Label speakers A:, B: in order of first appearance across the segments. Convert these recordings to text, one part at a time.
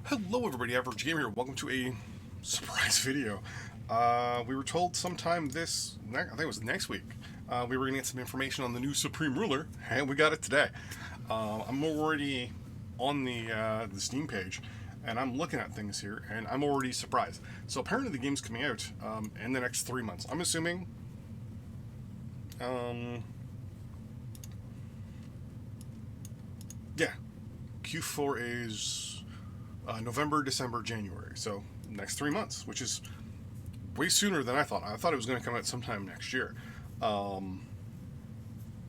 A: Hello everybody, Average Gamer here. Welcome to a surprise video. We were told sometime I think it was next week, we were going to get some information on the new Supreme Ruler, and we got it today. I'm already on the Steam page, and I'm looking at things here, and I'm already surprised. So apparently the game's coming out in the next 3 months. I'm assuming, yeah, Q4 is November, December, January. So next 3 months, which is way sooner than I thought. I thought it was going to come out sometime next year.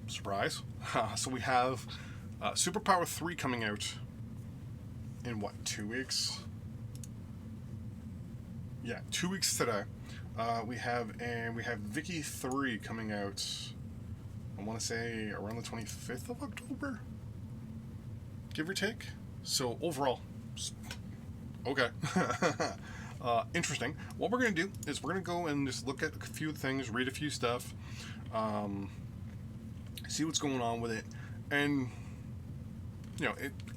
A: Surprise. So we have Superpower 3 coming out in what, 2 weeks? Yeah, 2 weeks today. We have Vicky 3 coming out, I want to say around the 25th of October, give or take. So overall, okay. Interesting. What we're going to do is we're going to go and just look at a few things, read a few stuff, see what's going on with it, and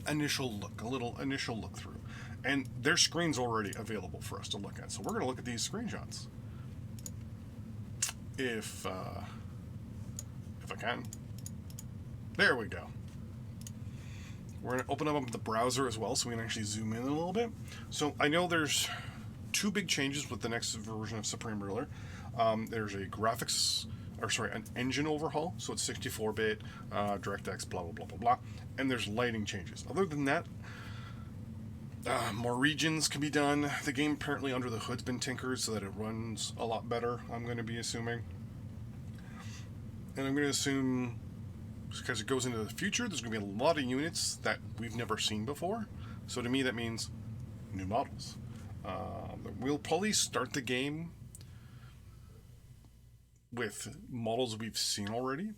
A: initial look, a little initial look through. And their screen's already available for us to look at, so we're going to look at these screenshots. If I can. There we go. We're going to open up the browser as well so we can actually zoom in a little bit. So I know there's two big changes with the next version of Supreme Ruler. There's a an engine overhaul, so it's 64-bit, DirectX, blah, blah, blah, blah, blah. And there's lighting changes. Other than that, more regions can be done. The game apparently under the hood's been tinkered so that it runs a lot better, I'm going to be assuming. And I'm going to assume, because it goes into the future, there's going to be a lot of units that we've never seen before. So to me, that means new models. We'll probably start the game with models we've seen already.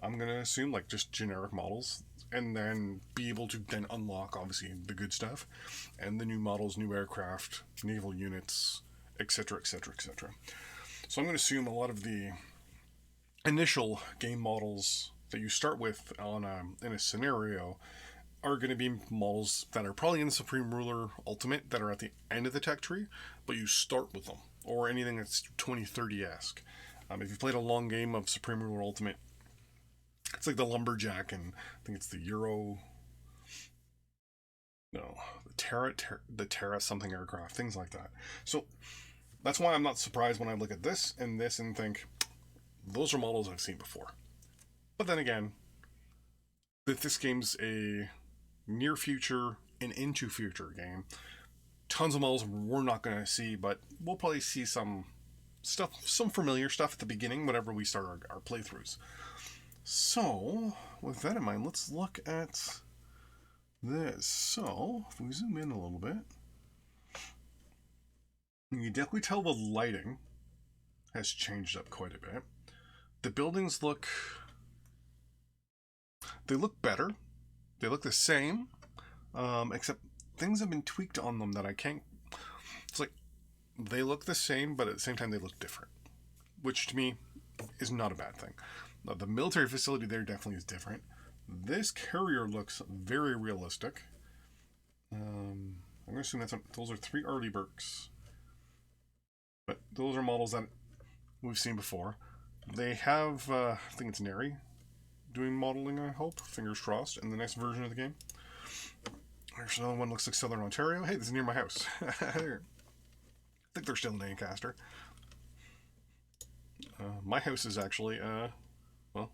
A: I'm going to assume, like, just generic models, and then be able to then unlock, obviously, the good stuff, and the new models, new aircraft, naval units, etc., etc., etc. So I'm going to assume a lot of the initial game models that you start with in a scenario are going to be models that are probably in the Supreme Ruler Ultimate that are at the end of the tech tree, but you start with them, or anything that's 2030-esque. If you've played a long game of Supreme Ruler Ultimate, it's like the Lumberjack, and I think it's the the Terra something aircraft, things like that. So that's why I'm not surprised when I look at this and think, those are models I've seen before. But then again, if this game's a near future and into future game, tons of models we're not going to see, but we'll probably see some stuff, some familiar stuff at the beginning whenever we start our playthroughs. So, with that in mind, let's look at this. So, if we zoom in a little bit, you can definitely tell the lighting has changed up quite a bit. The buildings look better. They look the same, except things have been tweaked on them that I can't. It's like they look the same, but at the same time they look different, which to me is not a bad thing. The military facility there definitely is different. This carrier looks very realistic. I'm going to assume those are 3 Arleigh Burkes, but those are models that we've seen before. They have, I think it's Neri doing modeling, I hope. Fingers crossed, in the next version of the game. There's another one, looks like Southern Ontario. Hey, this is near my house. I think they're still in Ancaster. My house is actually, well,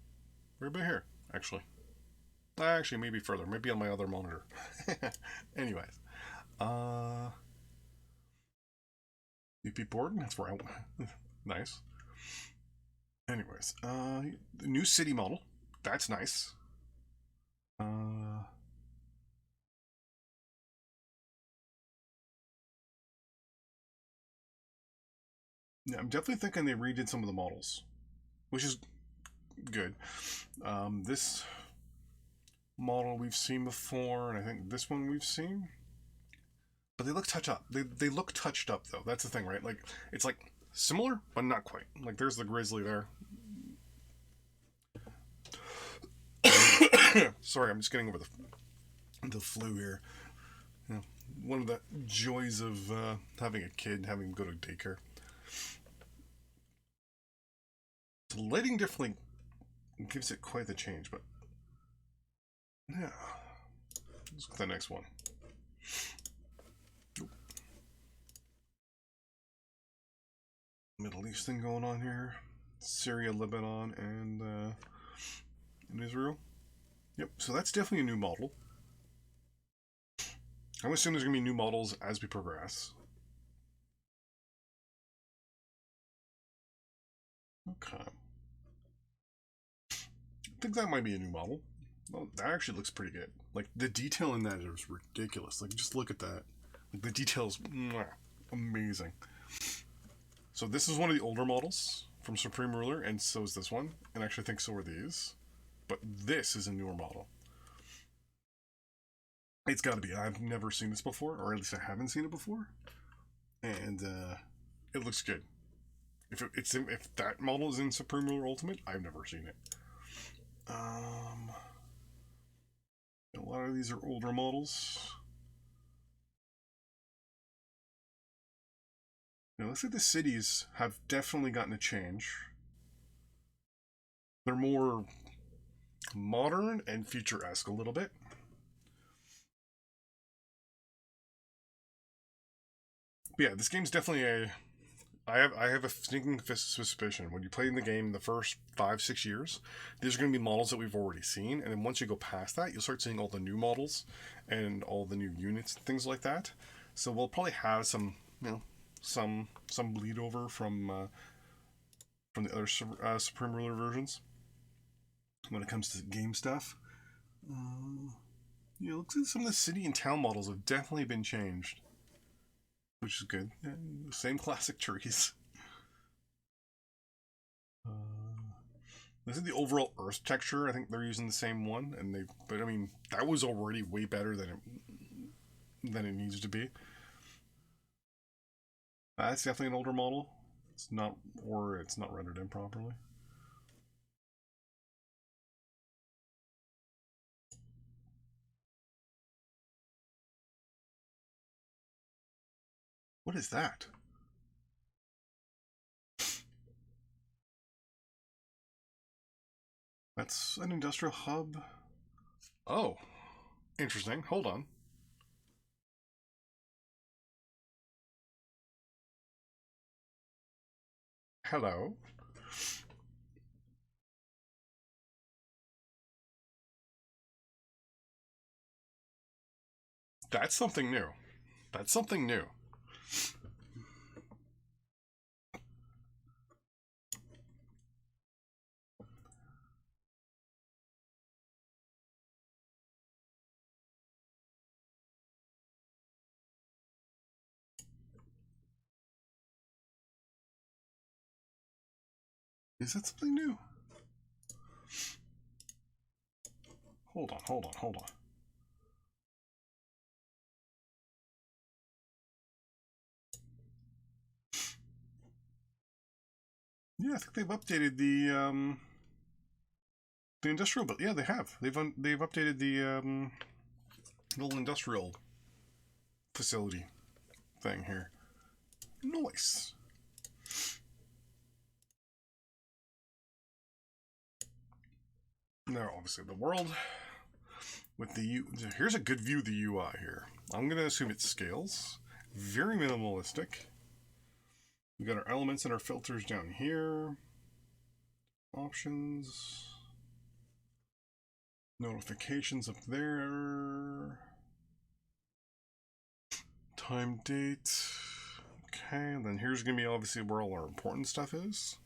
A: right about here, actually. Actually, maybe further. Maybe on my other monitor. Anyways. UP Borden? That's where I went. Nice. Anyways. The new city model. That's nice. Yeah, I'm definitely thinking they redid some of the models, which is good. This model we've seen before, and I think this one we've seen, but they look touched up. They look touched up though. That's the thing, right? Like it's like similar, but not quite. Like there's the Grizzly there. Sorry, I'm just getting over the flu here. Yeah, one of the joys of having a kid, having him go to daycare. The lighting definitely gives it quite the change, but yeah. Let's get the next one. Middle East thing going on here. Syria, Lebanon, and Israel. Yep, so that's definitely a new model. I'm assuming there's going to be new models as we progress. Okay. I think that might be a new model. Well, that actually looks pretty good. Like, the detail in that is ridiculous. Like, just look at that. Like, the detail's amazing. So this is one of the older models from Supreme Ruler, and so is this one. And actually, I think so are these. But this is a newer model. It's got to be. I've never seen this before, or at least I haven't seen it before. And it looks good. If that model is in Supreme Ruler Ultimate, I've never seen it. A lot of these are older models. Now, looks like the cities have definitely gotten a change. They're more modern and future-esque a little bit. But yeah, this game's definitely a. I have a sneaking suspicion when you play in the game the first 5-6 years, these are going to be models that we've already seen, and then once you go past that, you'll start seeing all the new models and all the new units and things like that. So we'll probably have some, some bleed over from the other Supreme Ruler versions when it comes to game stuff. It looks like some of the city and town models have definitely been changed, which is good. Yeah, same classic trees. This is the overall Earth texture. I think they're using the same one, but I mean that was already way better than it needs to be. That's definitely an older model. It's not rendered in properly. What is that? That's an industrial hub. Oh, interesting. Hold on. Hello. That's something new. That's something new. Is that something new? Hold on. Yeah, I think they've updated the industrial, but yeah, they have. They've updated the little industrial facility thing here. Nice. Now, obviously, the world with here's a good view of the UI here. I'm gonna assume it scales. Very minimalistic. We got our elements and our filters down here. Options. Notifications up there. Time, date. Okay, and then here's gonna be obviously where all our important stuff is.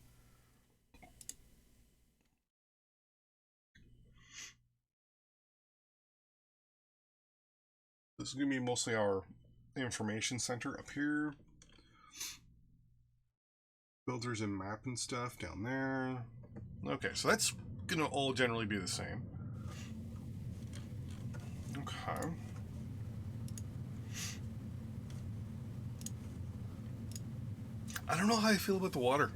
A: This is gonna be mostly our information center up here. Filters and map and stuff down there. Okay, so that's gonna all generally be the same. Okay. I don't know how I feel about the water.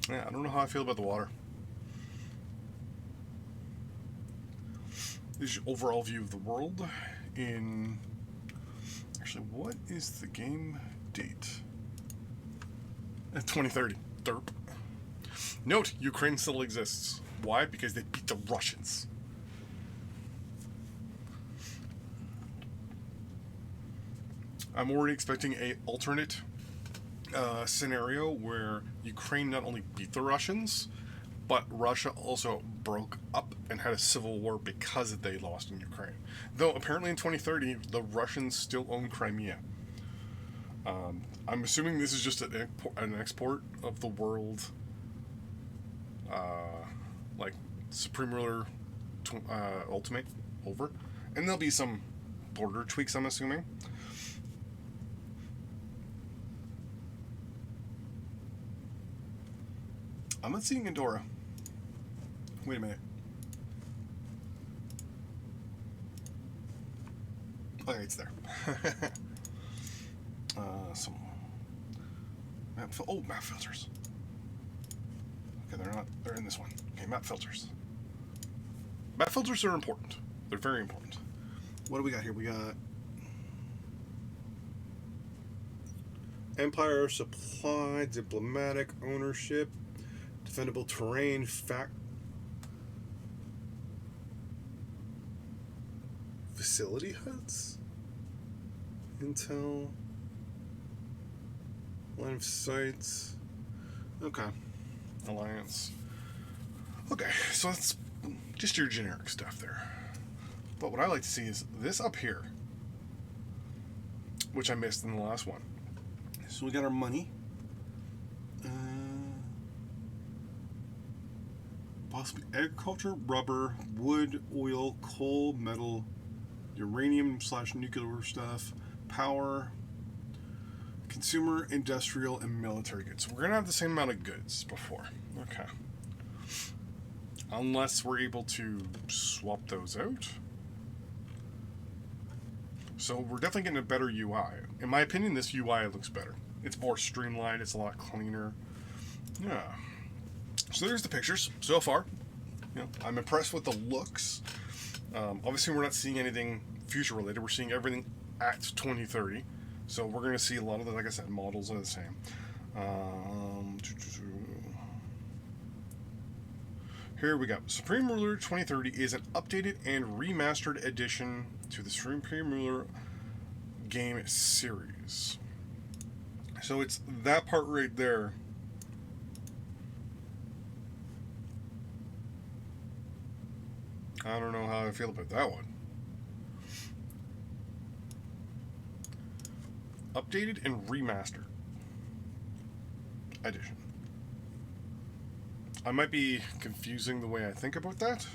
A: Yeah, I don't know how I feel about the water. This is your overall view of the world in... Actually, what is the game date? 2030. Derp. Note, Ukraine still exists. Why? Because they beat the Russians. I'm already expecting a alternate scenario where Ukraine not only beat the Russians, but Russia also broke up and had a civil war because they lost in Ukraine. Though apparently in 2030, the Russians still own Crimea. I'm assuming this is just an export of the world, like Supreme Ruler Ultimate over. And there'll be some border tweaks, I'm assuming. I'm not seeing Andorra. Wait a minute. Okay, it's there. Some map map filters. Okay, they're not. They're in this one. Okay, map filters. Map filters are important. They're very important. What do we got here? We got Empire supply, diplomatic ownership, defendable terrain, facility huts, intel, line of sights. Okay, alliance. Okay, so that's just your generic stuff there. But what I like to see is this up here, which I missed in the last one. So we got our money. Possibly agriculture, rubber, wood, oil, coal, metal, uranium/nuclear stuff, power, consumer, industrial, and military goods. So we're going to have the same amount of goods before. Okay. Unless we're able to swap those out. So we're definitely getting a better UI. In my opinion, this UI looks better. It's more streamlined. It's a lot cleaner. Yeah. So there's the pictures so far. You know, I'm impressed with the looks. Obviously, we're not seeing anything future related. We're seeing everything at 2030. So we're going to see a lot of the, like I said, models are the same. Here we go. Supreme Ruler 2030 is an updated and remastered addition to the Supreme Ruler game series. So it's that part right there. I don't know how I feel about that one. Updated and remastered edition. I might be confusing the way I think about that,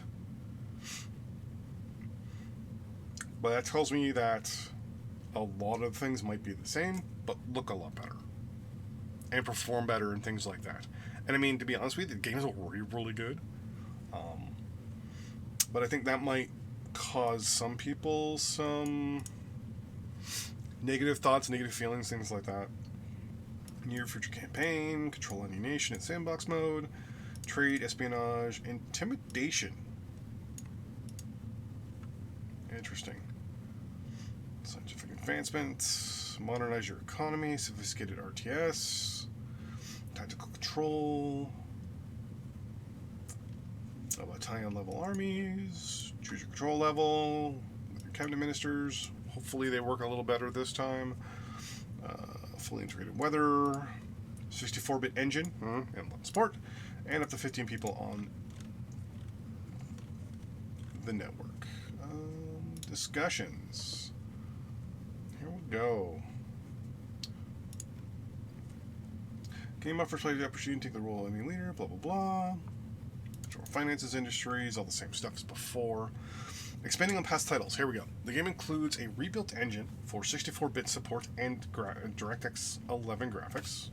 A: but that tells me that a lot of things might be the same, but look a lot better and perform better and things like that. And I mean, to be honest with you, the game's already really good. But I think that might cause some people some negative thoughts, negative feelings, things like that. Near future campaign, control any nation in sandbox mode, trade, espionage, intimidation. Interesting. Scientific advancement, modernize your economy, sophisticated RTS, tactical control, battalion level armies, choose your control level, your cabinet ministers. Hopefully they work a little better this time. Fully integrated weather, 64-bit engine, and support, and up to 15 people on the network. Discussions. Here we go. Game offers players the opportunity to take the role of any leader, blah, blah, blah. Control finances, industries, all the same stuff as before. Expanding on past titles, here we go. The game includes a rebuilt engine for 64-bit support and DirectX 11 graphics,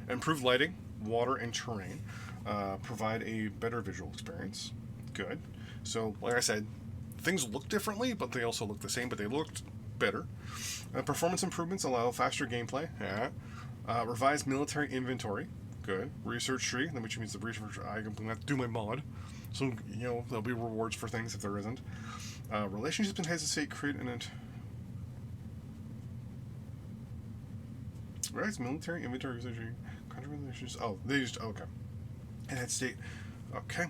A: improved lighting, water, and terrain, provide a better visual experience. Good. So, like I said, things look differently, but they also look the same, but they looked better. Performance improvements allow faster gameplay. Yeah. Revised military inventory. good. Research tree, which means the research I'm going to have to do my mod. So, you know, there'll be rewards for things if there isn't. Relationships and heads of state create in it. Right, it's military, inventory, research, country relations. Oh, they used, okay. And head state. Okay.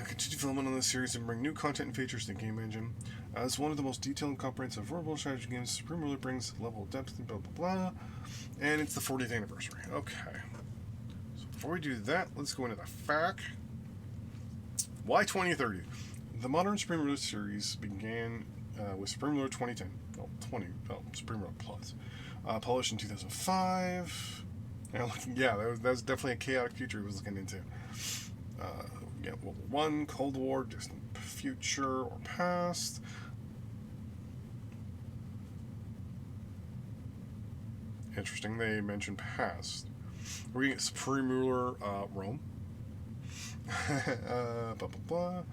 A: Continue development on this series and bring new content and features to the game engine. As one of the most detailed and comprehensive verbal strategy games, Supreme Ruler brings level of depth and blah blah blah. And it's the 40th anniversary. Okay. So before we do that, let's go into the fact. Why 2030? The modern Supreme Ruler series began with Supreme Ruler 2010. Supreme Ruler Plus. Published in 2005. Yeah, that was definitely a chaotic future he was looking into. World War I, Cold War, distant future or past. Interesting, they mentioned past. We're getting Supreme Ruler Rome. Blah, blah, blah.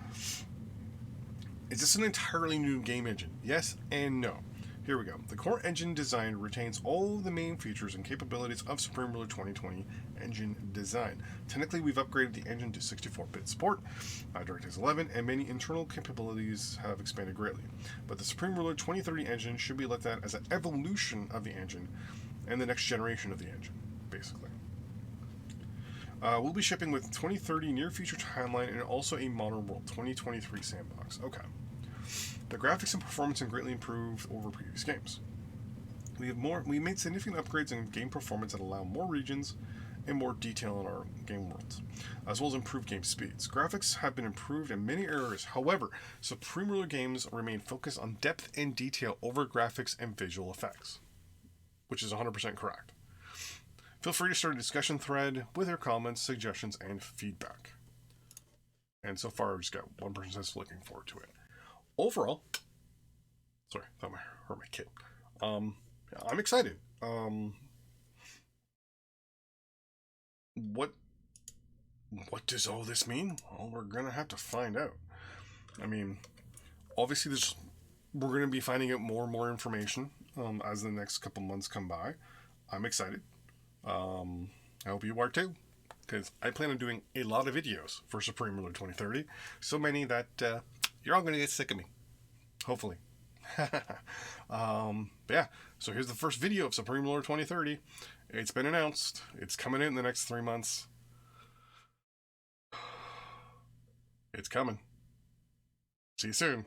A: Is this an entirely new game engine? Yes and no. Here we go. The core engine design retains all of the main features and capabilities of Supreme Ruler 2020 engine design. Technically, we've upgraded the engine to 64-bit support, DirectX 11, and many internal capabilities have expanded greatly. But the Supreme Ruler 2030 engine should be looked at as an evolution of the engine and the next generation of the engine, basically. We'll be shipping with 2030 near future timeline and also a modern world 2023 sandbox. Okay. The graphics and performance have greatly improved over previous games. We made significant upgrades in game performance that allow more regions and more detail in our game worlds, as well as improved game speeds. Graphics have been improved in many areas. However, Supreme Ruler games remain focused on depth and detail over graphics and visual effects, which is 100% correct. Feel free to start a discussion thread with your comments, suggestions, and feedback. And so far, I've just got one person that's looking forward to it. Overall, sorry, I thought I hurt my kid. I'm excited. What does all this mean? Well, we're gonna have to find out. I mean, obviously, we're gonna be finding out more and more information as the next couple months come by. I'm excited. I hope you are too, because I plan on doing a lot of videos for Supreme Ruler 2030. So many that you're all gonna get sick of me. Hopefully. Yeah, so here's the first video of Supreme Ruler 2030. It's been announced. It's coming in the next 3 months. It's coming. See you soon.